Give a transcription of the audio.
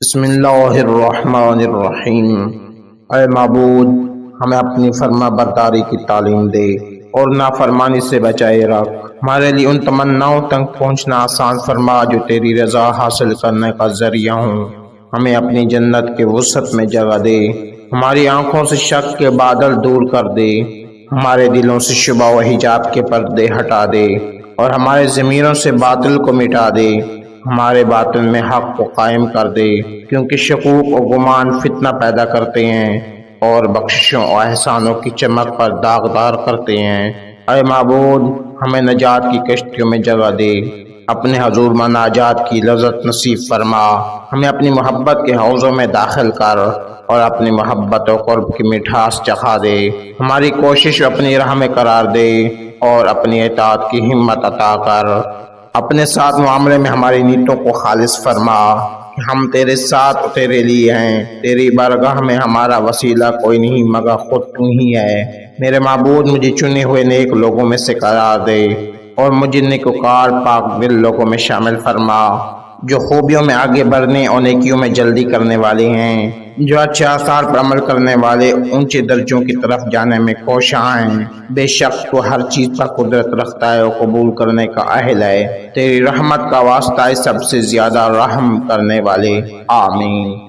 بسم اللہ الرحمن الرحیم۔ اے معبود، ہمیں اپنی فرما برداری کی تعلیم دے اور نافرمانی سے بچائے رکھ۔ ہمارے لیے ان تمناؤں تک پہنچنا آسان فرما جو تیری رضا حاصل کرنے کا ذریعہ ہوں۔ ہمیں اپنی جنت کے وسعت میں جگہ دے، ہماری آنکھوں سے شک کے بادل دور کر دے، ہمارے دلوں سے شبہ و حجاب کے پردے ہٹا دے اور ہمارے ضمیروں سے باطل کو مٹا دے، ہمارے باطن میں حق کو قائم کر دے، کیونکہ شکوک و گمان فتنہ پیدا کرتے ہیں اور بخششوں و احسانوں کی چمک پر داغدار کرتے ہیں۔ اے معبود، ہمیں نجات کی کشتیوں میں جگہ دے، اپنے حضور مناجات کی لذت نصیب فرما، ہمیں اپنی محبت کے حوضوں میں داخل کر اور اپنی محبت و قرب کی مٹھاس چکھا دے، ہماری کوشش اپنی راہ میں قرار دے اور اپنی اطاعت کی ہمت عطا کر۔ اپنے ساتھ معاملے میں ہماری نیتوں کو خالص فرما کہ ہم تیرے ساتھ اور تیرے لیے ہیں، تیری بارگاہ میں ہمارا وسیلہ کوئی نہیں مگر خود تو ہی ہے۔ میرے معبود، مجھے چنے ہوئے نیک لوگوں میں سے قرار دے اور مجھے نیکوکار پاک دل لوگوں میں شامل فرما، جو خوبیوں میں آگے بڑھنے اور نیکیوں میں جلدی کرنے والے ہیں، جو اچھے آثار پر عمل کرنے والے اونچے درجوں کی طرف جانے میں کوشاں ہیں۔ بے شک تو ہر چیز پر قدرت رکھتا ہے اور قبول کرنے کا اہل ہے، تیری رحمت کا واسطہ ہے سب سے زیادہ رحم کرنے والے۔ آمین۔